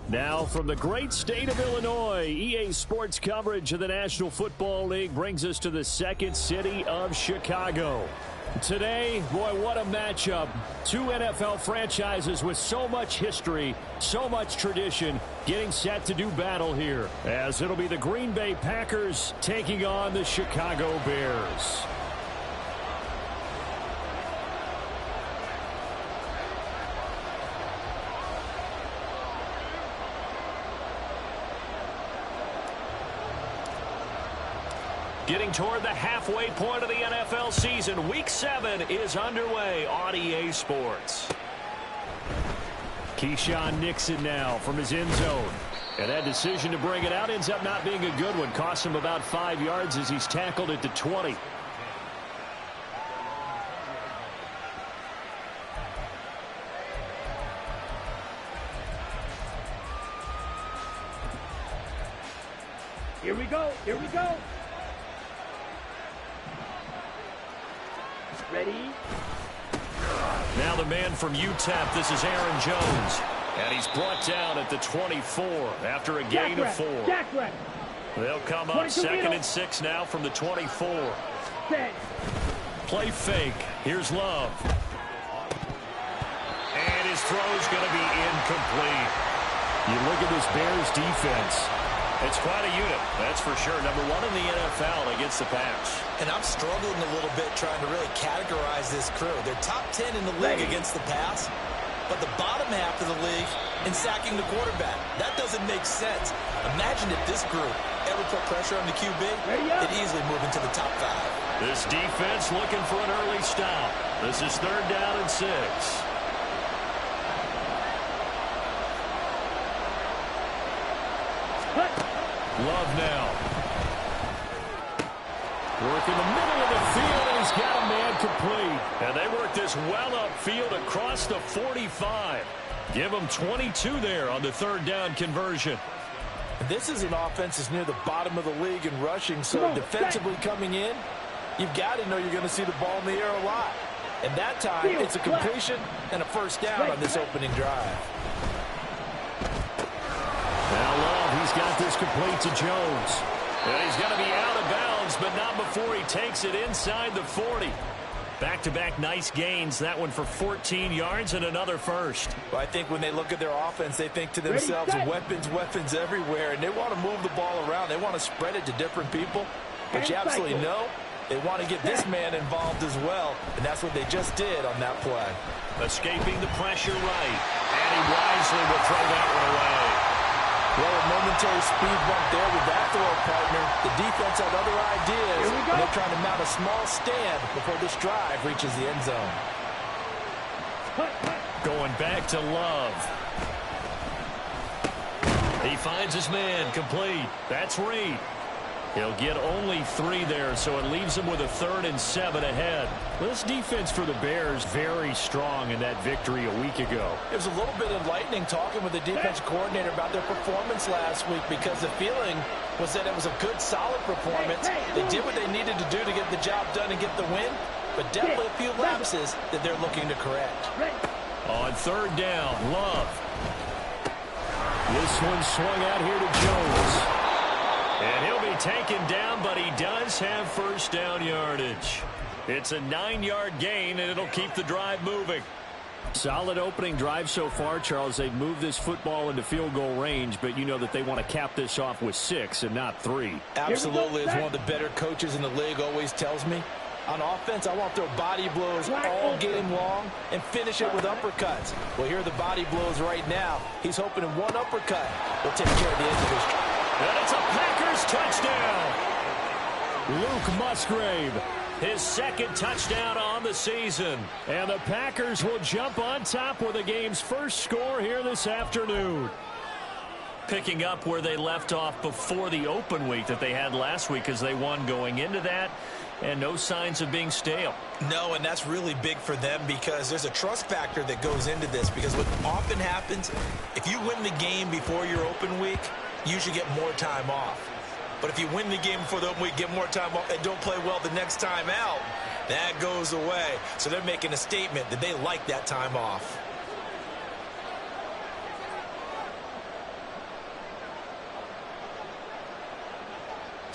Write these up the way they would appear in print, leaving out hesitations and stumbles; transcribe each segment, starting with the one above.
Now from the great state of Illinois, EA Sports coverage of the National Football League brings us to the second city of Chicago. Today, boy, what a matchup. Two NFL franchises with so much history, so much tradition, getting set to do battle here, as it'll be the Green Bay Packers taking on the Chicago Bears. Getting toward the halfway point of the NFL season, Week 7 is underway on EA Sports. Keyshawn Nixon now from his end zone. And that decision to bring it out ends up not being a good one. Costs him about 5 yards as he's tackled at the 20. Here we go. Here we go. Ready? Now the man from UTEP, this is Aaron Jones. And he's brought down at the 24 after a gain of 4. They'll come up 2nd and 6 now from the 24. Play fake. Here's Love. And his throw's going to be incomplete. You look at this Bears defense. It's quite a unit, that's for sure. Number 1 in the NFL against the pass. And I'm struggling a little bit trying to really categorize this crew. They're top 10 in the league against the pass, but the bottom half of the league in sacking the quarterback. That doesn't make sense. Imagine if this group ever put pressure on the QB, it'd easily move into the top 5. This defense looking for an early stop. This is 3rd down and 6. Love now. Work in the middle of the field, and he's got a man complete. And they work this well upfield across the 45. Give them 22 there on the 3rd down conversion. This is an offense that's near the bottom of the league in rushing, so defensively coming in, you've got to know you're going to see the ball in the air a lot. And that time, it's a completion and a 1st down on this opening drive. Now Love, he's got this complete to Jones. And he's going to be out of bounds, but not before he takes it inside the 40. Back-to-back nice gains. That one for 14 yards and another first. Well, I think when they look at their offense, they think to themselves, weapons everywhere, and they want to move the ball around. They want to spread it to different people. But you absolutely know they want to get this man involved as well, and that's what they just did on that play. Escaping the pressure right, and he wisely will throw that one away. Well, a momentary speed bump there with that throw partner. The defense had other ideas, and they're trying to mount a small stand before this drive reaches the end zone. Going back to Love. He finds his man complete. That's Reed. He'll get only 3 there, so it leaves him with a 3rd and 7 ahead. This defense for the Bears very strong in that victory a week ago. It was a little bit enlightening talking with the defensive coordinator about their performance last week, because the feeling was that it was a good, solid performance. They did what they needed to do to get the job done and get the win, but definitely a few lapses that they're looking to correct. On 3rd down, Love. This one swung out here to Jones. And he'll be taken down, but he does have 1st down yardage. It's a 9-yard gain, and it'll keep the drive moving. Solid opening drive so far, Charles. They've moved this football into field goal range, but you know that they want to cap this off with 6 and not 3. Absolutely. As one of the better coaches in the league always tells me, on offense, I want to throw body blows all game long and finish it with uppercuts. Well, here are the body blows right now. He's hoping in one uppercut will take care of the end of this drive. And it's a Packers touchdown. Luke Musgrave, his 2nd touchdown on the season. And the Packers will jump on top with the game's first score here this afternoon. Picking up where they left off before the open week that they had last week, as they won going into that. And no signs of being stale. No, and that's really big for them, because there's a trust factor that goes into this. Because what often happens, if you win the game before your open week, you usually get more time off. But if you win the game before the open week, get more time off, and don't play well the next time out, that goes away. So they're making a statement that they like that time off.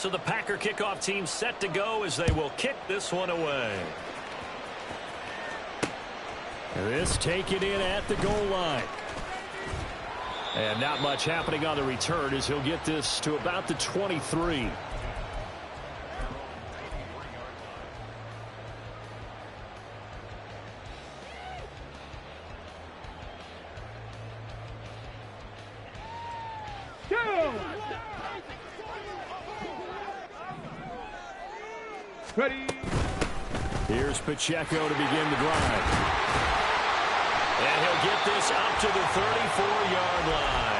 So the Packer kickoff team set to go as they will kick this one away. This taken in at the goal line. And not much happening on the return as he'll get this to about the 23. Ready. Here's Pacheco to begin the drive. And he'll get this up to the 34-yard line.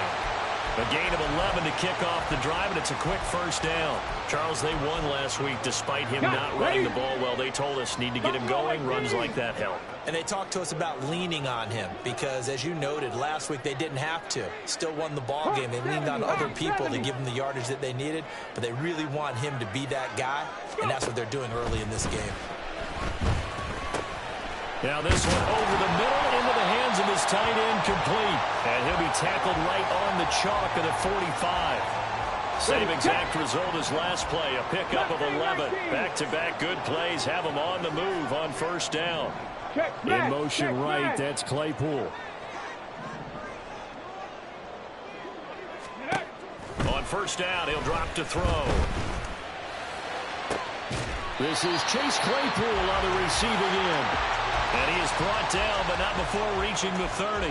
A gain of 11 to kick off the drive, and it's a quick first down. Charles, they won last week despite him not running the ball well. They told us need to get him going. Runs like that help. And they talked to us about leaning on him because, as you noted, last week they didn't have to. Still won the ball game. They leaned on other people to give them the yardage that they needed, but they really want him to be that guy, and that's what they're doing early in this game. Now this one over the middle into the hands of his tight end, complete. And he'll be tackled right on the chalk at the 45. Same exact result as last play, a pickup of 11. Back-to-back good plays have him on the move on first down. In motion right, that's Claypool. On first down, he'll drop to throw. This is Chase Claypool on the receiving end. And he is brought down, but not before reaching the 30.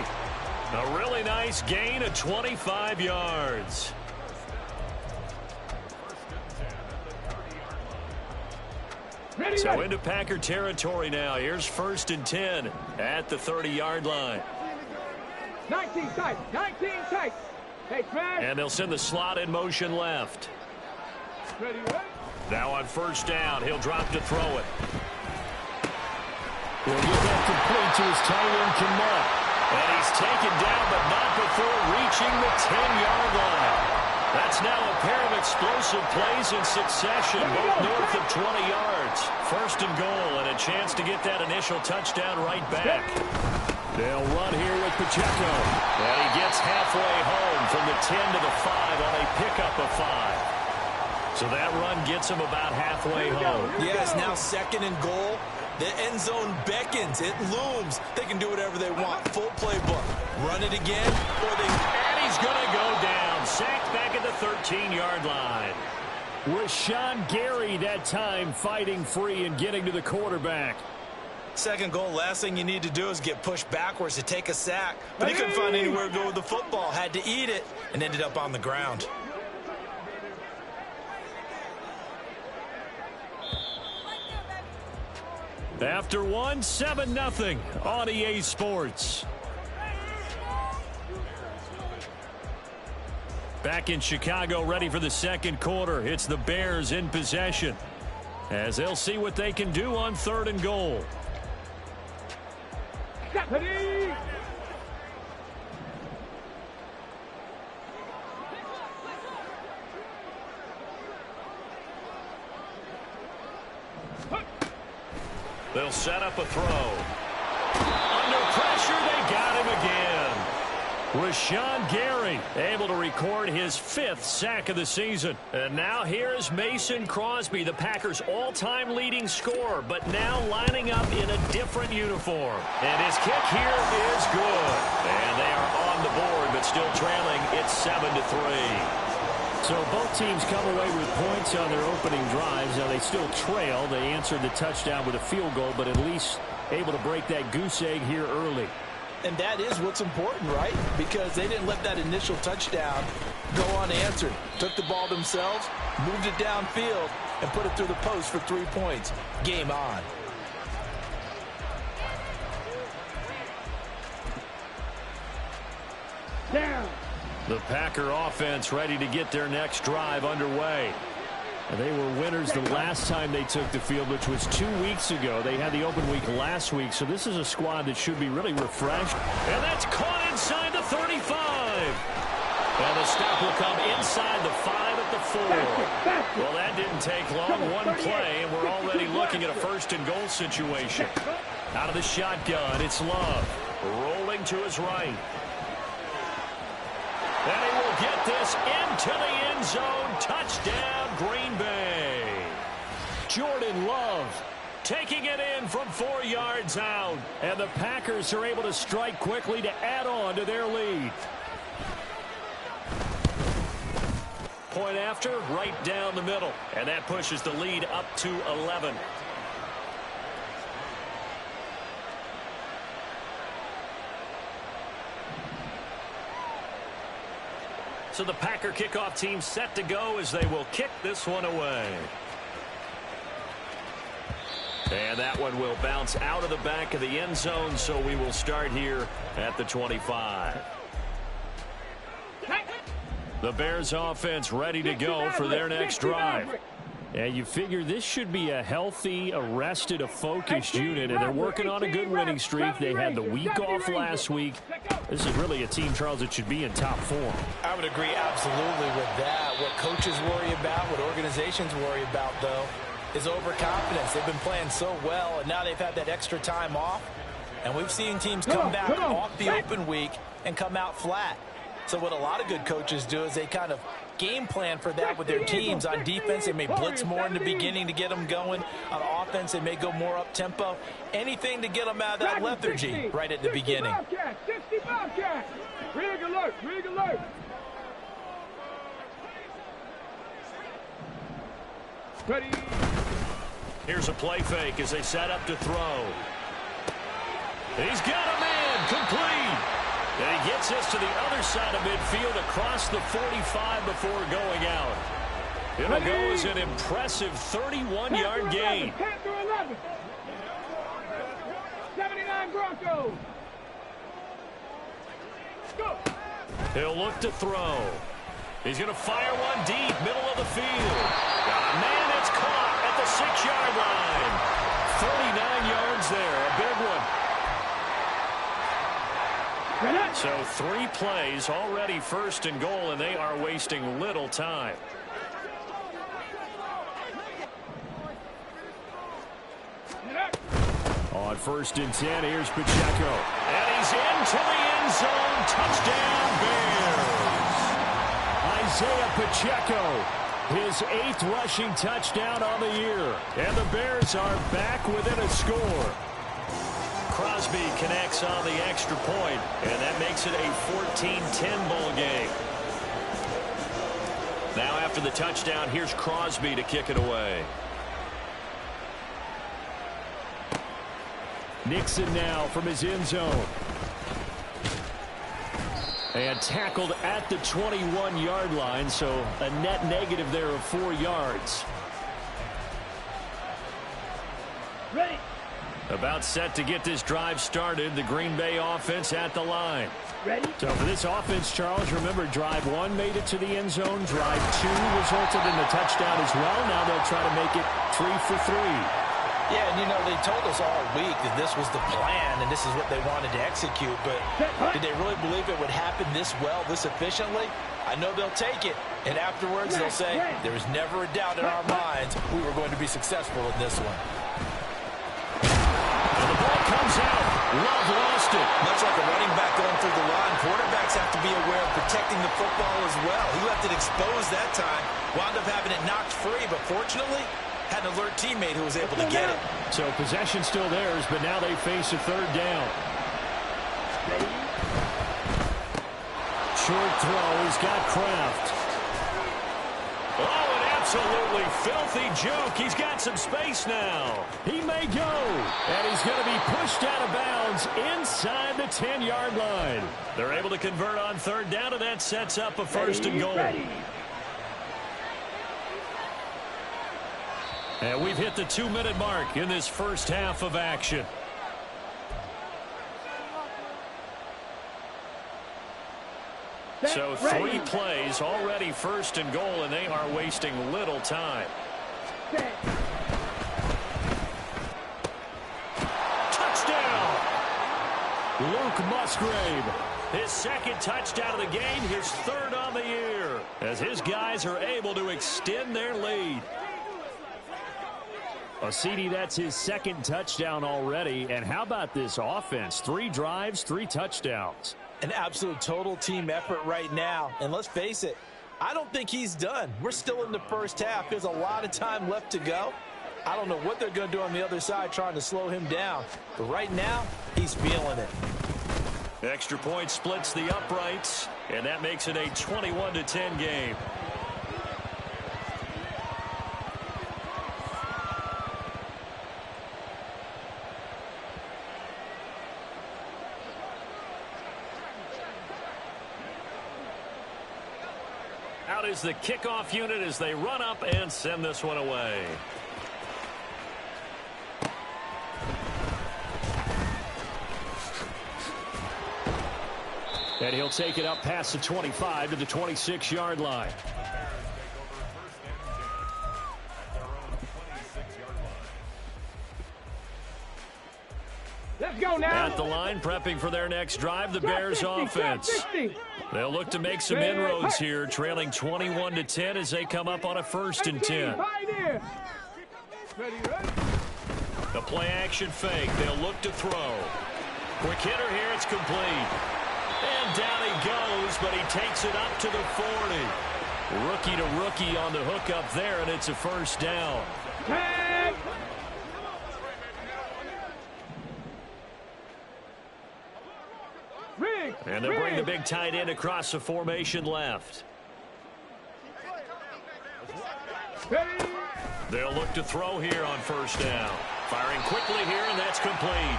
A really nice gain of 25 yards. So into Packer territory now. Here's 1st and 10 at the 30-yard line. 19 tight, 19 tight. Hey, and they'll send the slot in motion left. Ready, now on first down, he'll drop to throw it. He'll get that complete to his tight end, Kmet. And he's taken down, but not before reaching the 10-yard line. That's now a pair of explosive plays in succession, both north of 20 yards. 1st and goal, and a chance to get that initial touchdown right back. They'll run here with Pacheco. And he gets halfway home from the 10 to the 5 on a pickup of 5. So that run gets him about halfway home. Yeah, it's now 2nd and goal. The end zone beckons. It looms. They can do whatever they want. Full playbook. Run it again. And he's going to go down. Sacked back at the 13-yard line. Rashawn Gary that time fighting free and getting to the quarterback. 2nd goal. Last thing you need to do is get pushed backwards to take a sack. But he couldn't find anywhere to go with the football. Had to eat it and ended up on the ground. After one, 7-0 on EA Sports. Back in Chicago, ready for the 2nd quarter. It's the Bears in possession, as they'll see what they can do on 3rd and goal. They'll set up a throw. Under pressure, they got him again. Rashawn Gary able to record his 5th sack of the season. And now here's Mason Crosby, the Packers' all-time leading scorer, but now lining up in a different uniform. And his kick here is good. And they are on the board, but still trailing. It's 7-3. So both teams come away with points on their opening drives. Now they still trail. They answered the touchdown with a field goal, but at least able to break that goose egg here early. And that is what's important, right? Because they didn't let that initial touchdown go unanswered. Took the ball themselves, moved it downfield, and put it through the post for 3 points. Game on. Down. The Packer offense ready to get their next drive underway. And they were winners the last time they took the field, which was 2 weeks ago. They had the open week last week, so this is a squad that should be really refreshed. And that's caught inside the 35. And the stop will come inside the 5 at the 4. Well, that didn't take long. One play, and we're already looking at a 1st and goal situation. Out of the shotgun, it's Love. Rolling to his right. And he will get this into the end zone. Touchdown, Green Bay. Jordan Love taking it in from 4 yards out. And the Packers are able to strike quickly to add on to their lead. Point after, right down the middle. And that pushes the lead up to 11. So the Packer kickoff team set to go as they will kick this one away. And that one will bounce out of the back of the end zone, so we will start here at the 25. The Bears offense ready to go for their next drive. And you figure this should be a healthy, arrested, a focused unit, and they're working on a good winning streak. They had the week off last week. This is really a team, Charles, that should be in top form. I would agree absolutely with that. What coaches worry about, what organizations worry about, though, is overconfidence. They've been playing so well, and now they've had that extra time off. And we've seen teams come back off the open week and come out flat. So what a lot of good coaches do is they kind of game plan for that with their teams. On defense, they may blitz more in the beginning to get them going. On offense, they may go more up-tempo. Anything to get them out of that lethargy right at the beginning. 60 Bobcats. Rig alert, rig alert. Ready. Here's a play fake as they set up to throw. He's got a man complete. And he gets us to the other side of midfield across the 45 before going out. It'll go as an impressive 31-yard gain. 10 through 11. 79 Broncos. Go. He'll look to throw. He's going to fire one deep, middle of the field. Got a man that's caught at the 6-yard line. 39 yards there, a big one. So 3 plays already first and goal, and they are wasting little time. On 1st and 10, here's Pacheco. And he's into the end zone. Touchdown, Bears. Isaiah Pacheco, his 8th rushing touchdown on the year. And the Bears are back within a score. Crosby connects on the extra point, and that makes it a 14-10 ball game. Now after the touchdown, here's Crosby to kick it away. Nixon now from his end zone. And tackled at the 21-yard line, so a net negative there of 4 yards. Ready. About set to get this drive started. The Green Bay offense at the line. Ready. So for this offense, Charles, remember drive 1 made it to the end zone. Drive 2 resulted in the touchdown as well. Now they'll try to make it 3 for 3. Yeah, and you know, they told us all week that this was the plan and this is what they wanted to execute, but did they really believe it would happen this well, this efficiently? I know they'll take it, and afterwards they'll say, there was never a doubt in our minds we were going to be successful in this one. And the ball comes out. Love lost it. Much like a running back going through the line, quarterbacks have to be aware of protecting the football as well. He left it exposed that time, wound up having it knocked free, but fortunately, had an alert teammate who was able to get it. So possession still theirs, but now they face a 3rd down. Short throw. He's got Kraft. Oh, an absolutely filthy juke. He's got some space now. He may go. And he's going to be pushed out of bounds inside the 10-yard line. They're able to convert on 3rd down, and that sets up a 1st and goal. And we've hit the 2-minute mark in this first half of action. So 3 plays already 1st and goal, and they are wasting little time. Touchdown! Luke Musgrave, his 2nd touchdown of the game, his 3rd on the year, as his guys are able to extend their lead. A CD, that's his 2nd touchdown already. And how about this offense? 3 drives, 3 touchdowns. An absolute total team effort right now. And let's face it, I don't think he's done. We're still in the first half. There's a lot of time left to go. I don't know what they're going to do on the other side trying to slow him down. But right now, he's feeling it. Extra point splits the uprights, and that makes it a 21-10 game. Out is the kickoff unit as they run up and send this one away. And he'll take it up past the 25 to the 26-yard line. Let's go now. At the line, prepping for their next drive, the Bears offense. They'll look to make some inroads here, trailing 21-10 as they come up on a 1st and 10. A play-action fake. They'll look to throw. Quick hitter here. It's complete. And down he goes, but he takes it up to the 40. Rookie to rookie on the hook up there, and it's a 1st down. And they'll bring the big tight end across the formation left. They'll look to throw here on 1st down. Firing quickly here, and that's complete.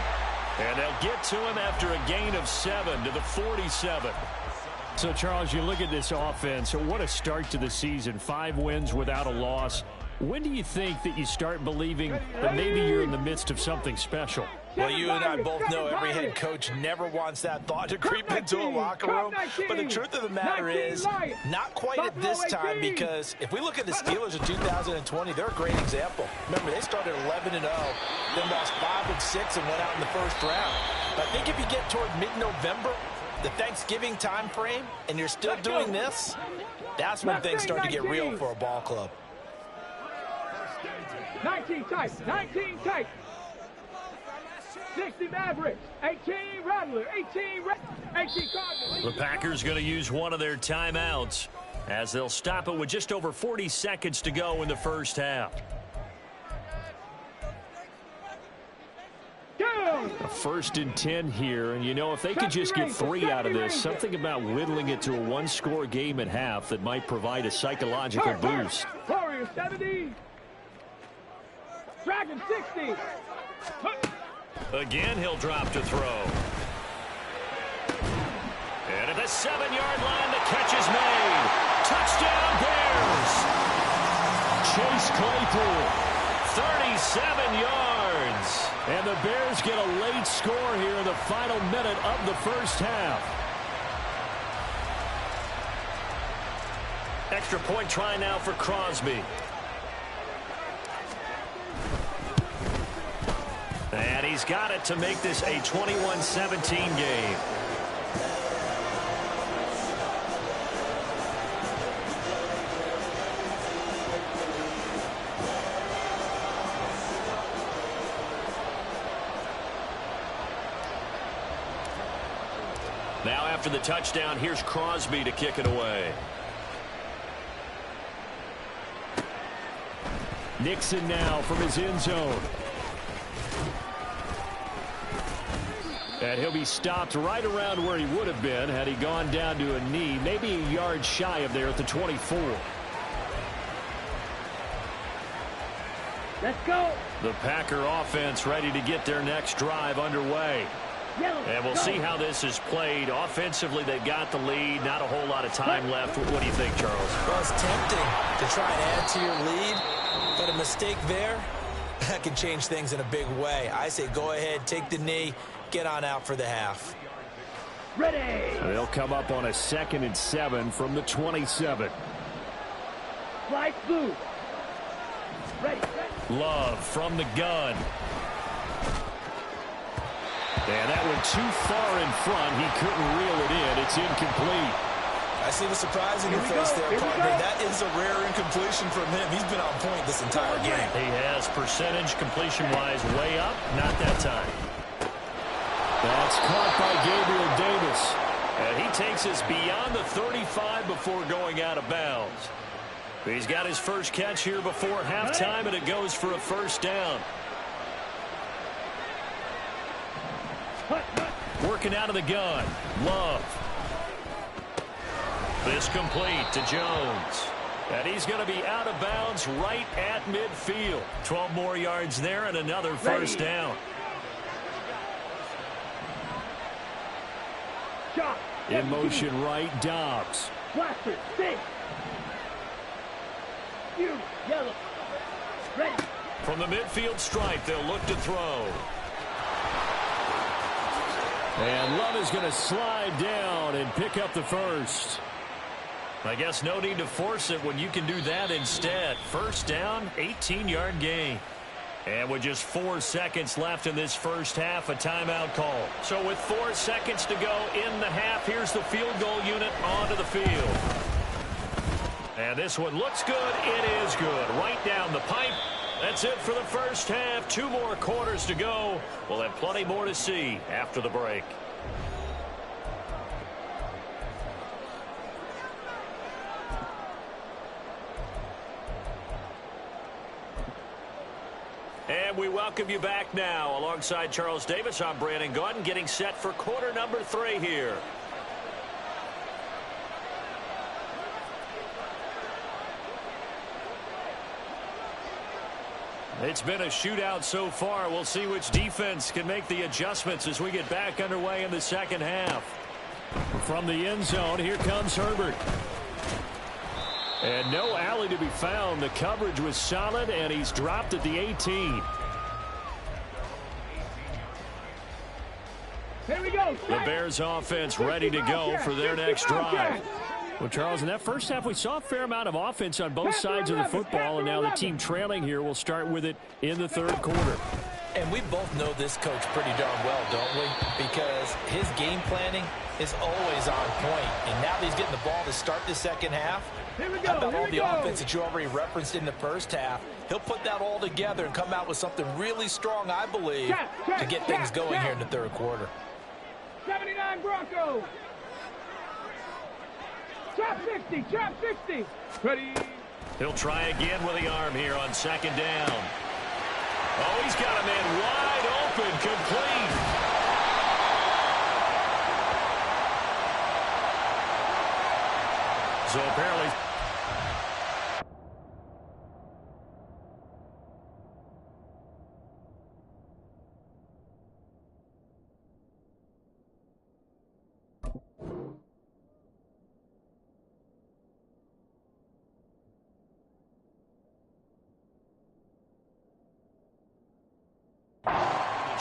And they'll get to him after a gain of 7 to the 47. So, Charles, you look at this offense. What a start to the season. 5 wins without a loss. When do you think that you start believing that maybe you're in the midst of something special? Well, you and I both know every head coach never wants that thought to creep into a locker room. But the truth of the matter is, not quite at this time, because if we look at the Steelers of 2020, they're a great example. Remember, they started 11-0, then lost 5-6 and went out in the 1st round. But I think if you get toward mid-November, the Thanksgiving time frame, and you're still doing this, that's when things start to get real for a ball club. 19 tight, 19 tight. 60 Mavericks, 18 Rattler, 18 Cardinals. The Packers going to use one of their timeouts as they'll stop it with just over 40 seconds to go in the 1st half. A 1st and 10 here, and you know, if they could just get 3 out of this, something about whittling it to a 1-score game at half that might provide a psychological boost. Warriors 70. Dragon 60. Again, he'll drop to throw. And at the 7-yard line, the catch is made. Touchdown, Bears. Chase Claypool, 37 yards. And the Bears get a late score here in the final minute of the 1st half. Extra point try now for Crosby. And he's got it to make this a 21-17 game. Now after the touchdown, here's Crosby to kick it away. Nixon now from his end zone. And he'll be stopped right around where he would have been had he gone down to a knee, maybe a yard shy of there at the 24. Let's go. The Packer offense ready to get their next drive underway. And we'll see how this is played. Offensively, they've got the lead. Not a whole lot of time left. What do you think, Charles? Well, it's tempting to try and add to your lead, but a mistake there, that can change things in a big way. I say go ahead, take the knee, get on out for the half. Ready. They'll come up on a 2nd and 7 from the 27. Flight blue. Ready. Love from the gun. And that went too far in front. He couldn't reel it in. It's incomplete. I see the surprise in your face there, partner. That is a rare incompletion from him. He's been on point this entire game. He has percentage completion-wise way up. Not that time. That's caught by Gabriel Davis. And he takes us beyond the 35 before going out of bounds. He's got his first catch here before halftime, and it goes for a first down. Working out of the gun. Love. This complete to Jones. And he's going to be out of bounds right at midfield. 12 more yards there and another first down. In motion right, Dobbs. Blaster, stay. You, yellow. Ready. From the midfield stripe, they'll look to throw. And Love is going to slide down and pick up the first. I guess no need to force it when you can do that instead. First down, 18-yard gain. And with just 4 seconds left in this first half, a timeout call. So with 4 seconds to go in the half, here's the field goal unit onto the field. And this one looks good. It is good. Right down the pipe. That's it for the first half. 2 more quarters to go. We'll have plenty more to see after the break. And we welcome you back now. Alongside Charles Davis, I'm Brandon Gaudin, getting set for quarter number 3 here. It's been a shootout so far. We'll see which defense can make the adjustments as we get back underway in the second half. From the end zone, here comes Herbert. And no alley to be found. The coverage was solid, and he's dropped at the 18. Here we go. The Bears offense ready to go for their next drive. Well, Charles, in that first half, we saw a fair amount of offense on both sides of the football, and now the team trailing here will start with it in the third quarter. And we both know this coach pretty darn well, don't we? Because his game planning is always on point. And now that he's getting the ball to start the second half, Here we how go. about Here all we the go. offense that you already referenced in the first half? He'll put that all together and come out with something really strong, I believe, to get things going here in the third quarter. 79 Broncos. Trap 60, trap 60. Ready. He'll try again with the arm here on second down. Oh, he's got a man wide open, complete. So apparently...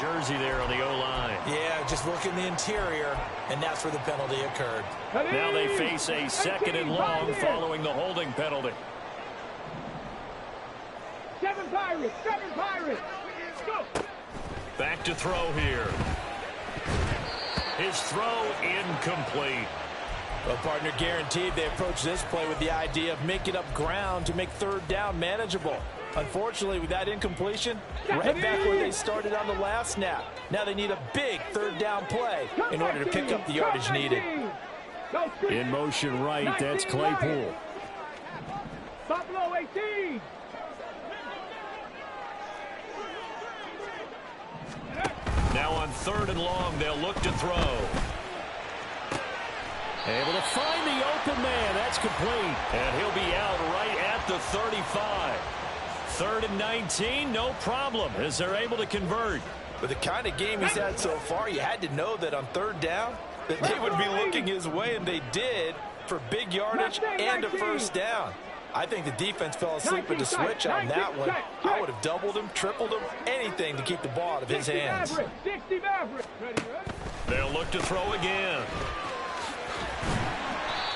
Jersey there on the O-line. Yeah, just look in the interior, and that's where the penalty occurred. Now they face a second and long following the holding penalty. 7 Pirates, 7 Pirates. Go. Back to throw here. His throw incomplete. Well, partner, guaranteed they approach this play with the idea of making up ground to make third down manageable. Unfortunately, with that incompletion, right back where they started on the last snap. Now they need a big third down play in order to pick up the yardage needed. In motion right, that's Claypool. Buffalo 18. Now on third and long, they'll look to throw. Able to find the open man. That's complete. And he'll be out right at the 35. Third and 19, no problem, as they're able to convert. With the kind of game he's had so far, you had to know that on third down, that they would be looking his way, and they did, for big yardage and a first down. I think the defense fell asleep at the switch on that one. I would have doubled him, tripled him, anything to keep the ball out of his hands. 60 Maverick. Ready. They'll look to throw again.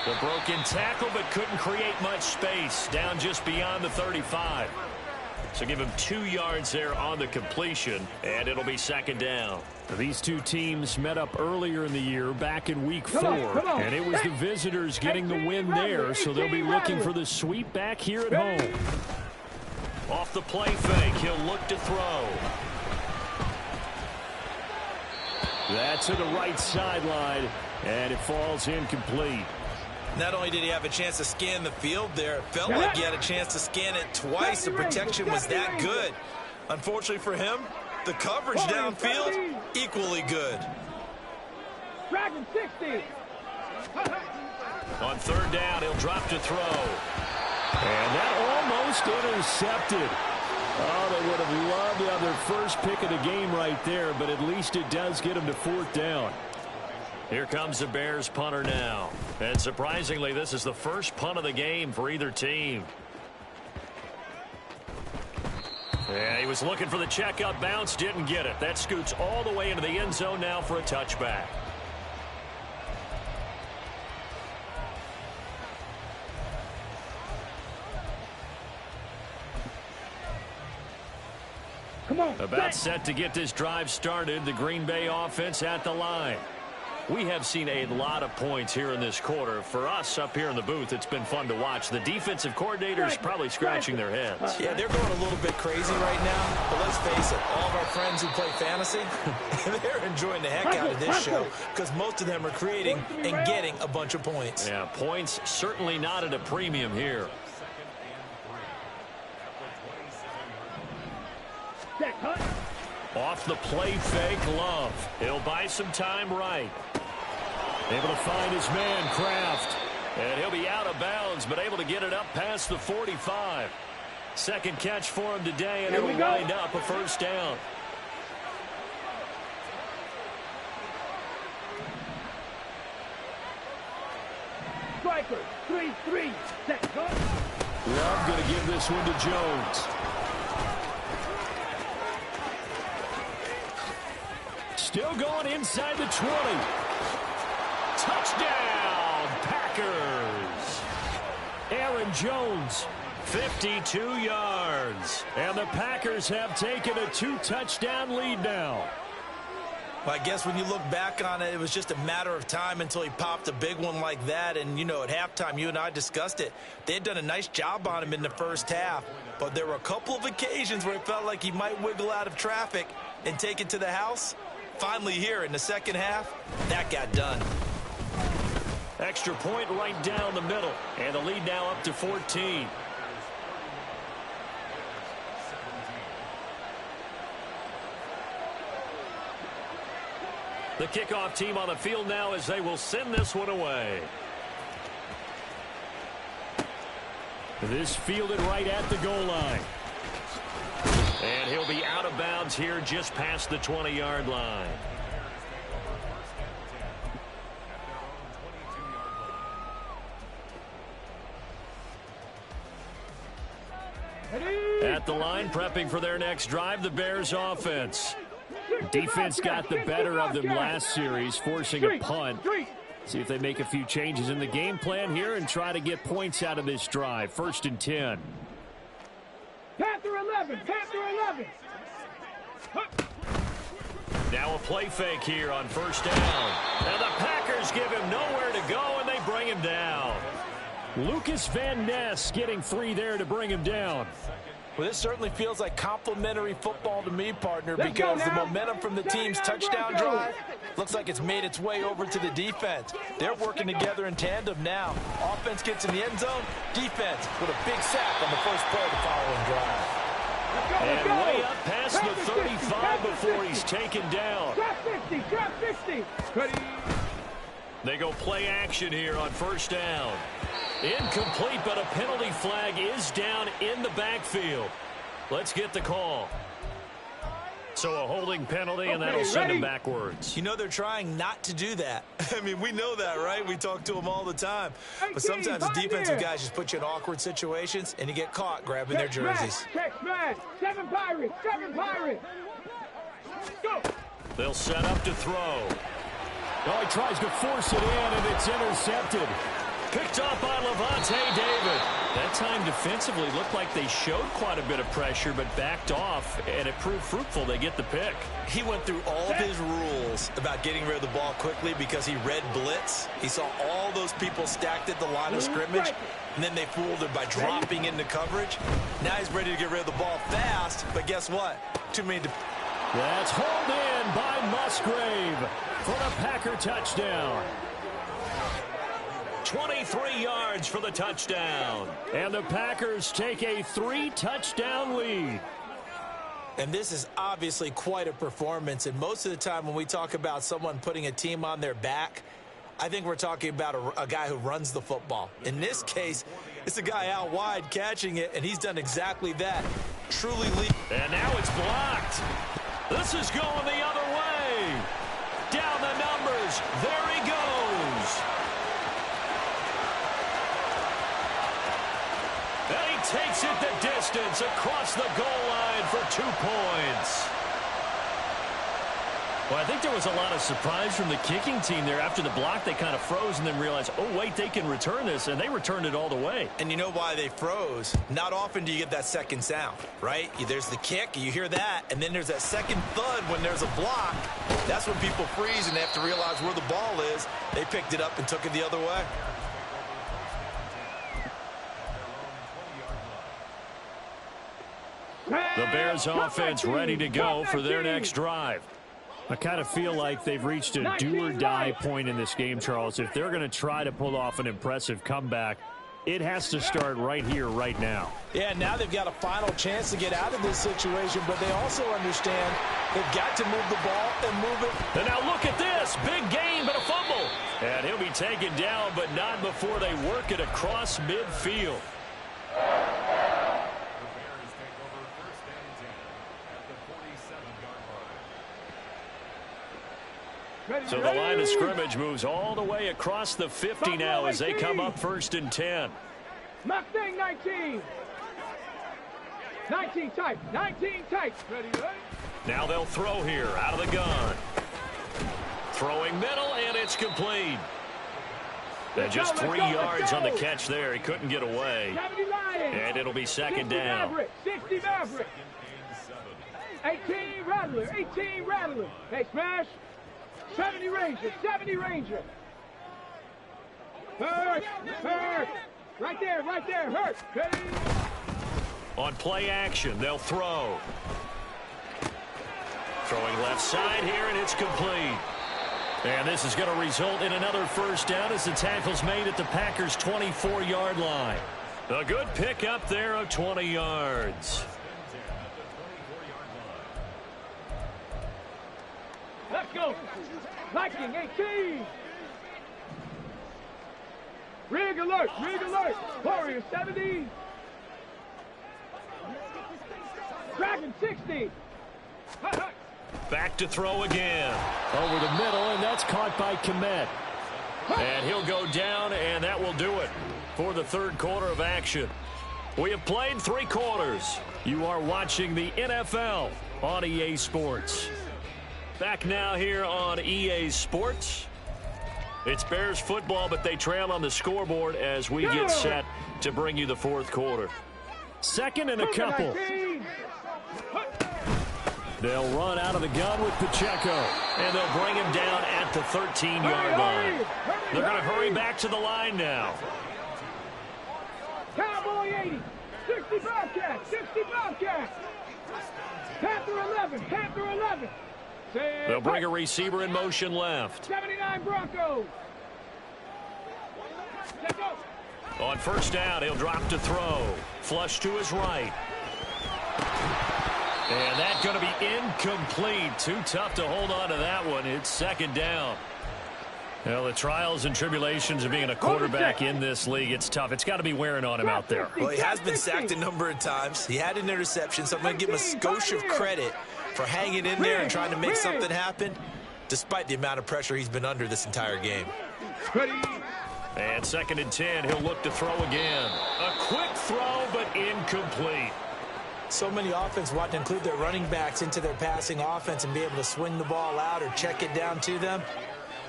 The broken tackle, but couldn't create much space, down just beyond the 35. So give him 2 yards there on the completion, and it'll be second down. These two teams met up earlier in the year, back in week 4, and it was the visitors getting the win there, so they'll be looking for the sweep back here at home. Off the play fake, he'll look to throw. That's to the right sideline, and it falls incomplete. Not only did he have a chance to scan the field there, it felt like he had a chance to scan it twice. The protection was that good. Unfortunately for him, the coverage downfield, equally good. Dragon 60. On third down, he'll drop to throw. And that almost intercepted. Oh, they would have loved to have their first pick of the game right there, but at least it does get them to fourth down. Here comes the Bears punter now. And surprisingly, this is the first punt of the game for either team. Yeah, he was looking for the checkup bounce, didn't get it. That scoots all the way into the end zone now for a touchback. Come on. About set to get this drive started, the Green Bay offense at the line. We have seen a lot of points here in this quarter. For us up here in the booth, it's been fun to watch. The defensive coordinators probably scratching their heads. Yeah, they're going a little bit crazy right now. But let's face it, all of our friends who play fantasy, they're enjoying the heck out of this show because most of them are creating and getting a bunch of points. Yeah, points certainly not at a premium here. Off the play fake, Love. He'll buy some time right. Able to find his man, Kraft. And he'll be out of bounds, but able to get it up past the 45. Second catch for him today, and it'll wind up a first down. Striker, 3-3. Set, go. Love going to give this one to Jones. Still going inside the 20. Touchdown, Packers. Aaron Jones, 52 yards. And the Packers have taken a 2-touchdown lead now. Well, I guess when you look back on it, it was just a matter of time until he popped a big one like that. And, you know, at halftime, you and I discussed it. They had done a nice job on him in the first half. But there were a couple of occasions where it felt like he might wiggle out of traffic and take it to the house. Finally here in the second half, that got done. Extra point right down the middle. And the lead now up to 14. The kickoff team on the field now as they will send this one away. This fielded right at the goal line. And he'll be out of bounds here just past the 20-yard line. At the line, prepping for their next drive, the Bears offense. Defense got the better of them last series, forcing a punt. See if they make a few changes in the game plan here and try to get points out of this drive. 1st and 10. Panther 11, Panther 11. Now a play fake here on 1st down. And the Packers give him nowhere to go, and they bring him down. Lucas Van Ness getting free there to bring him down. Well, this certainly feels like complimentary football to me, partner, because the momentum from the team's touchdown drive looks like it's made its way over to the defense. They're working together in tandem now. Offense gets in the end zone. Defense with a big sack on the first play of the following drive. And way up past the 35 before he's taken down. Drop 50, drop 50. They go play action here on 1st down. Incomplete, but a penalty flag is down in the backfield. Let's get the call. So a holding penalty, and that'll send him backwards. You know they're trying not to do that. I mean, we know that, right? We talk to them all the time. But sometimes the defensive guys just put you in awkward situations, and you get caught grabbing their jerseys. Text man, 7 Pirates, 7 Pirates. Go. They'll set up to throw. Oh, he tries to force it in, and it's intercepted. Picked off by Levante David. That time defensively looked like they showed quite a bit of pressure, but backed off, and it proved fruitful. They get the pick. He went through all of his rules about getting rid of the ball quickly because he read blitz. He saw all those people stacked at the line of scrimmage, and then they fooled him by dropping into coverage. Now he's ready to get rid of the ball fast, but guess what? Too many. That's hauled in down by Musgrave for the Packer touchdown. 23 yards for the touchdown. And the Packers take a 3-touchdown lead. And this is obviously quite a performance. And most of the time when we talk about someone putting a team on their back, I think we're talking about a guy who runs the football. In this case, it's a guy out wide catching it, and he's done exactly that. Truly lead. And now it's blocked. This is going the other way. Down the numbers. There he goes. And he takes it the distance across the goal line for 2 points. Well, I think there was a lot of surprise from the kicking team there. After the block, they kind of froze and then realized, oh, wait, they can return this, and they returned it all the way. And you know why they froze? Not often do you get that second sound, right? There's the kick, you hear that, and then there's that second thud when there's a block. That's when people freeze and they have to realize where the ball is. They picked it up and took it the other way. The Bears offense ready to go for their next drive. I kind of feel like they've reached a do-or-die point in this game, Charles. If they're going to try to pull off an impressive comeback, it has to start right here, right now. Yeah, now they've got a final chance to get out of this situation, but they also understand they've got to move the ball and move it. And now look at this. Big gain, but a fumble. And he'll be taken down, but not before they work it across midfield. So the line of scrimmage moves all the way across the 50 now as they come up 1st and 10. Mustang 19. 19 tight. 19 tight. Ready? Now they'll throw here out of the gun. Throwing middle, and it's complete. And just 3 yards on the catch there. He couldn't get away. And it'll be 2nd down. 60 Maverick. 18 Rattler. 18 Rattler. Hey, smash. 70 Ranger, 70 Ranger. Hurt, hurt. Right there, hurt. Ready? On play action, they'll throw. Throwing left side here, and it's complete. And this is going to result in another 1st down as the tackle's made at the Packers' 24-yard line. A good pickup there of 20 yards. Let's go. Viking 18. Rig alert, Warrior 70. Dragon 60. Back to throw again. Over the middle, and that's caught by Komet. And he'll go down, and that will do it for the 3rd quarter of action. We have played 3 quarters. You are watching the NFL on EA Sports. Back now here on EA Sports. It's Bears football, but they trail on the scoreboard as we get set to bring you the 4th quarter. 2nd and a couple. They'll run out of the gun with Pacheco, and they'll bring him down at the 13-yard line. They're going to hurry back to the line now. Cowboy 80, 60 Bobcats, 60 Bobcats. Panther 11. They'll bring a receiver in motion left. 79 Broncos. On 1st down, he'll drop to throw. Flush to his right. And that's going to be incomplete. Too tough to hold on to that one. It's 2nd down. Well, the trials and tribulations of being a quarterback in this league, it's tough. It's got to be wearing on him out there. Well, he has been sacked a number of times. He had an interception, so I'm going to give him a skosh of credit for hanging in there and trying to make something happen, despite the amount of pressure he's been under this entire game. And 2nd and 10, he'll look to throw again. A quick throw, but incomplete. So many offenses want to include their running backs into their passing offense and be able to swing the ball out or check it down to them.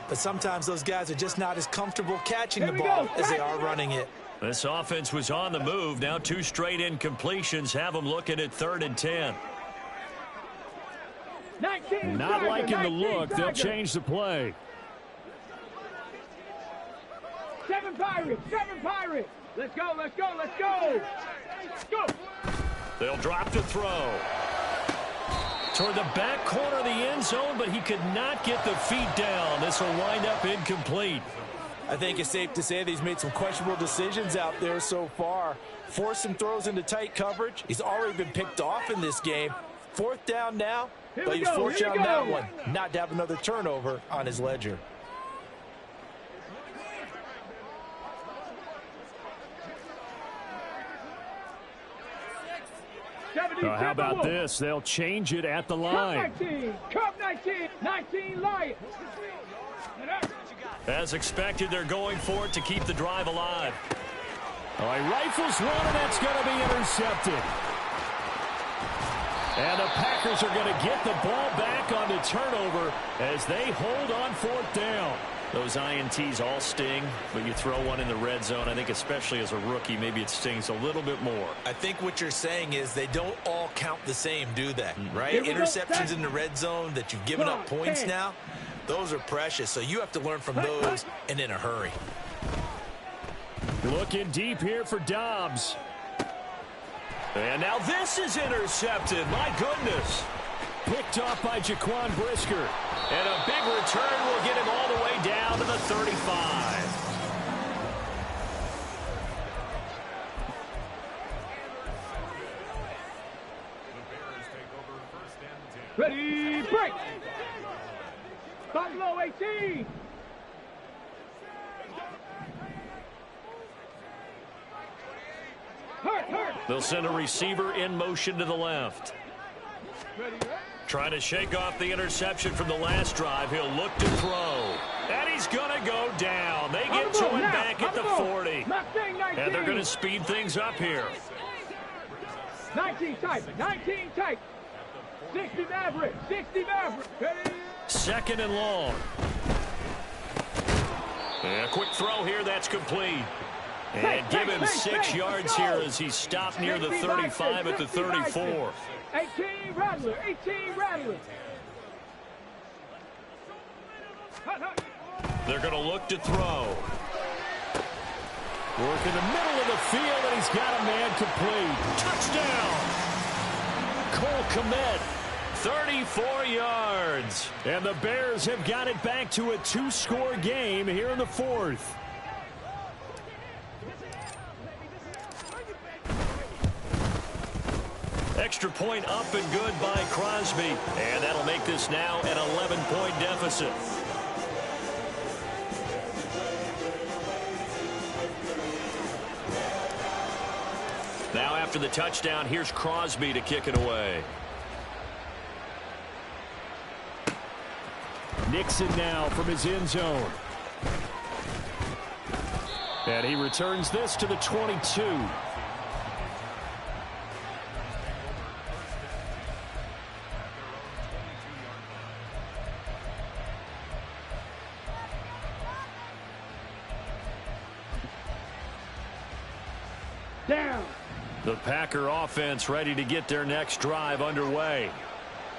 But sometimes those guys are just not as comfortable catching the ball as they are running it. This offense was on the move. Now 2 straight incompletions have them looking at 3rd and 10. Not liking the look. They'll change the play. 7 Pirates. Let's go. Go. They'll drop to throw. toward the back corner of the end zone, but he could not get the feet down. This will wind up incomplete. I think it's safe to say that he's made some questionable decisions out there so far. Forced some throws into tight coverage. He's already been picked off in this game. 4th down now, but he's fortunate on that one not to have another turnover on his ledger. How about this? They'll change it at the line. Cup 19, 19 Lions. As expected, they're going for it to keep the drive alive. All right, rifles one, and that's going to be intercepted. And the Packers are going to get the ball back on the turnover as they hold on 4th down. Those INTs all sting, but you throw one in the red zone, I think especially as a rookie, maybe it stings a little bit more. I think what you're saying is they don't all count the same, do they? Right? Interceptions in the red zone that you've given up points now, those are precious. So you have to learn from those and in a hurry. Looking deep here for Dobbs. And now this is intercepted. My goodness. Picked off by Jaquan Brisker. And a big return will get him all the way down to the 35. Ready, break. Buffalo 18. Hurt. They'll send a receiver in motion to the left. Trying to shake off the interception from the last drive. He'll look to throw. And he's going to go down. They get to him back at the 40. And they're going to speed things up here. 19 type. 60 Maverick. 60 Maverick. 2nd and long. And a quick throw here. That's complete. And give him 6 yards here as he's stopped near the 35 at the 34. 18 Rattler. They're going to look to throw. Work in the middle of the field, and he's got a man complete. Touchdown! Cole Kmet, 34 yards. And the Bears have got it back to a 2-score game here in the 4th. Extra point up and good by Crosby. And that'll make this now an 11-point deficit. Now after the touchdown, here's Crosby to kick it away. Nixon now from his end zone. And he returns this to the 22. Down. The Packer offense ready to get their next drive underway.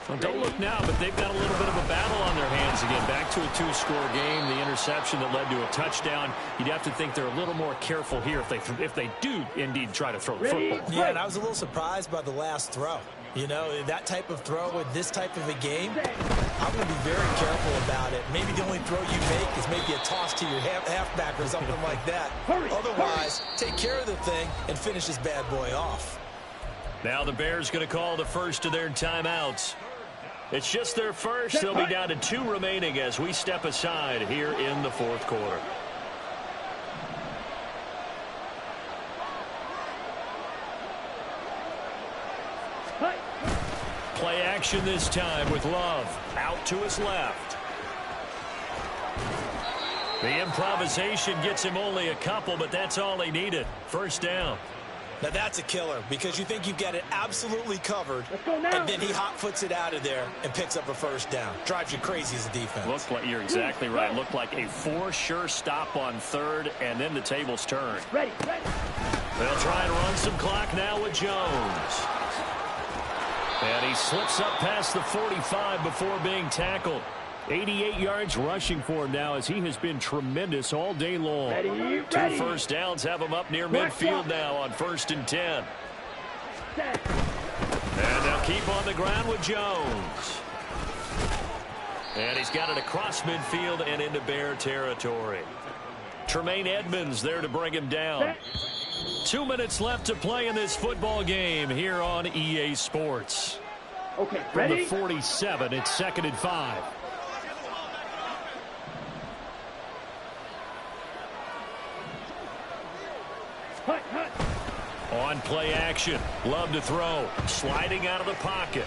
Well, don't look now, but they've got a little bit of a battle on their hands again. Back to a 2-score game. The interception that led to a touchdown. You'd have to think they're a little more careful here if they do indeed try to throw the football. Yeah, and I was a little surprised by the last throw. You know, that type of throw in this type of a game, I'm going to be very careful about it. Maybe the only throw you make is maybe a toss to your halfback or something like that. Otherwise, take care of the thing and finish this bad boy off. Now the Bears going to call the first of their timeouts. It's just their first. They'll be down to 2 remaining as we step aside here in the 4th quarter. Play action this time with Love out to his left. The improvisation gets him only a couple, but that's all he needed. 1st down. Now that's a killer because you think you've got it absolutely covered, and then he hot-foots it out of there and picks up a 1st down. Drives you crazy as a defense. Looks like you're exactly right. Looked like a for-sure stop on 3rd, and then the tables turn. Ready. They'll try and run some clock now with Jones. And he slips up past the 45 before being tackled. 88 yards rushing for him now as he has been tremendous all day long. 2 first downs have him up near midfield now on 1st and 10. And now keep on the ground with Jones. And he's got it across midfield and into Bear territory. Tremaine Edmonds there to bring him down. 2 minutes left to play in this football game here on EA Sports. Okay, From ready? the 47, it's 2nd and 5. Hut, hut. On play action. Love to throw. Sliding out of the pocket.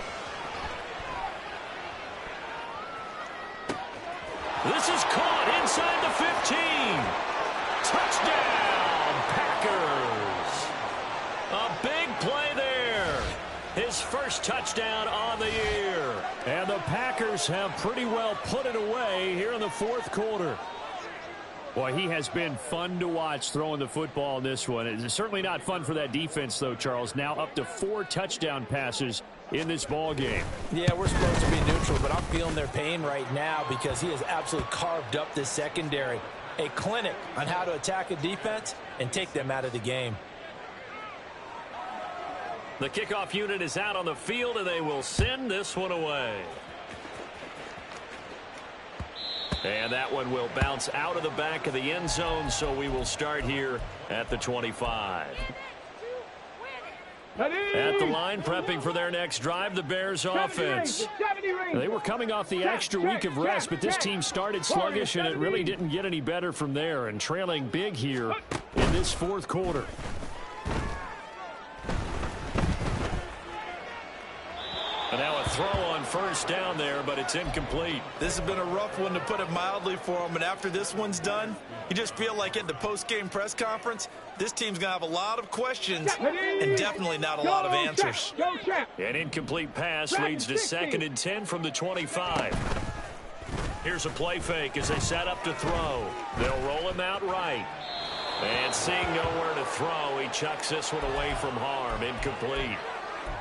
This is caught inside the 15. Touchdown, Packers. A big play there. His first touchdown on the year. And the Packers have pretty well put it away here in the 4th quarter. Boy, he has been fun to watch throwing the football in this one. It's certainly not fun for that defense, though, Charles. Now up to 4 touchdown passes in this ball game. Yeah, we're supposed to be neutral, but I'm feeling their pain right now because he has absolutely carved up this secondary. A clinic on how to attack a defense and take them out of the game. The kickoff unit is out on the field, and they will send this one away. And that one will bounce out of the back of the end zone, so we will start here at the 25. At the line, prepping for their next drive, the Bears offense. They were coming off the extra week of rest, but this team started sluggish, and it really didn't get any better from there, and trailing big here in this 4th quarter. And now a throw on first down there, but it's incomplete. This has been a rough one, to put it mildly, for him. And after this one's done, you just feel like at the post-game press conference, this team's going to have a lot of questions and definitely not a lot of answers. An incomplete pass leads to 2nd and 10 from the 25. Here's a play fake as they set up to throw. They'll roll him out right. And seeing nowhere to throw, he chucks this one away from harm. Incomplete.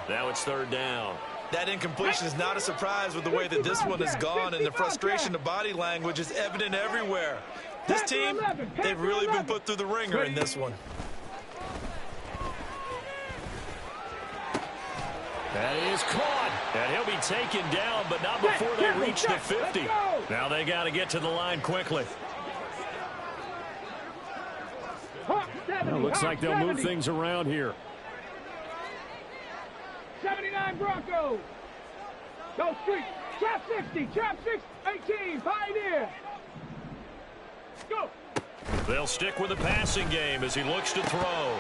Now it's 3rd down. That incompletion is not a surprise with the way that this one has gone, and the frustration of body language is evident everywhere. This team, they've really been put through the ringer in this one. That is caught, and he'll be taken down, but not before they reach the 50. Now they got to get to the line quickly. Well, looks like they'll move things around here. 79 Broncos. Go street. Trap 60. Trap 6. 18. Pioneer. Go. They'll stick with the passing game as he looks to throw.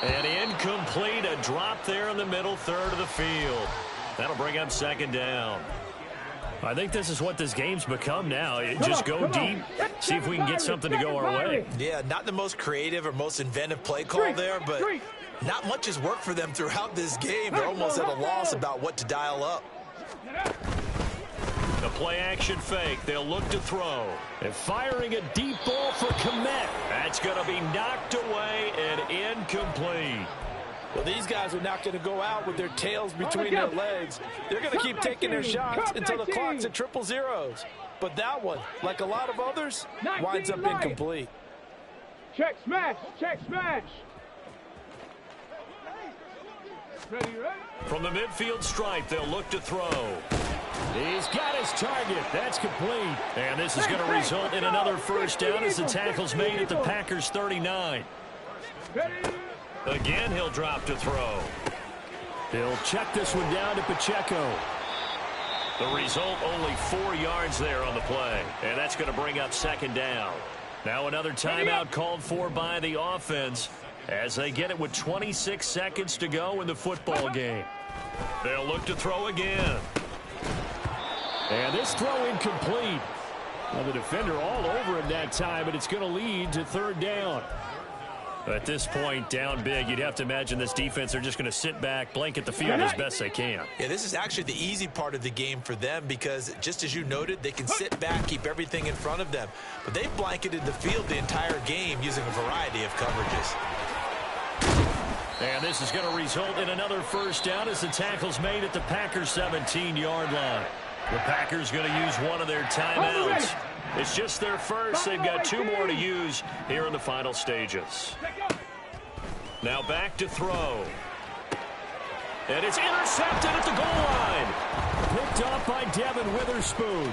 And incomplete. A drop there in the middle 3rd of the field. That'll bring up 2nd down. I think this is what this game's become now. Just go deep, see if we can get something to go our way. Yeah, not the most creative or most inventive play call there, but not much has worked for them throughout this game. They're almost at a loss about what to dial up. The play action fake. They'll look to throw. And firing a deep ball for Kmet. That's going to be knocked away and incomplete. Well, these guys are not going to go out with their tails between their legs. They're going to keep taking their shots until the clock's at 000. But that one, like a lot of others, winds up incomplete. Check smash. Check smash. Ready, ready? From the midfield stripe, they'll look to throw. He's got his target. That's complete. And this is going to result in another first down as the tackle's made at the Packers' 39. Again, he'll drop to throw. He'll check this one down to Pacheco. The result, only 4 yards there on the play. And that's going to bring up 2nd down. Now another timeout called for by the offense as they get it with 26 seconds to go in the football game. They'll look to throw again. And this throw incomplete. Well, the defender all over him that time, but it's going to lead to 3rd down. At this point, down big, you'd have to imagine this defense are just going to sit back, blanket the field as best they can. Yeah, this is actually the easy part of the game for them because, just as you noted, they can sit back, keep everything in front of them. But they've blanketed the field the entire game using a variety of coverages. And this is going to result in another first down as the tackle's made at the Packers' 17-yard line. The Packers going to use one of their timeouts. It's just their first. They've got 2 more to use here in the final stages. Now back to throw. And it's intercepted at the goal line. Picked off by Devin Witherspoon.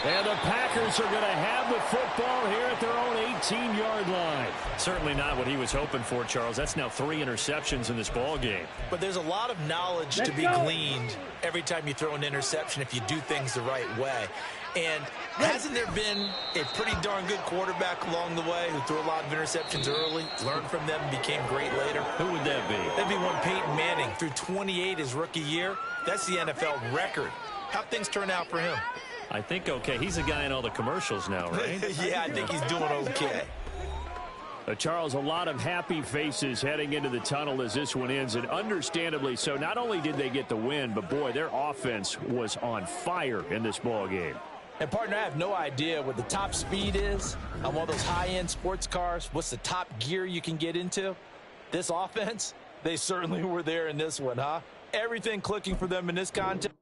And the Packers are going to have the football here at their own 18-yard line. Certainly not what he was hoping for, Charles. That's now 3 interceptions in this ball game. But there's a lot of knowledge to be gleaned every time you throw an interception if you do things the right way. And hasn't there been a pretty darn good quarterback along the way who threw a lot of interceptions early, learned from them, and became great later? Who would that be? That'd be one Peyton Manning. Threw 28 his rookie year. That's the NFL record. How'd things turn out for him? I think okay. He's a guy in all the commercials now, right? Yeah, I think he's doing okay. Charles, a lot of happy faces heading into the tunnel as this one ends, and understandably so. Not only did they get the win, but, boy, their offense was on fire in this ball game. And, partner, I have no idea what the top speed is on one of those high-end sports cars. What's the top gear you can get into? This offense, they certainly were there in this one, huh? Everything clicking for them in this contest.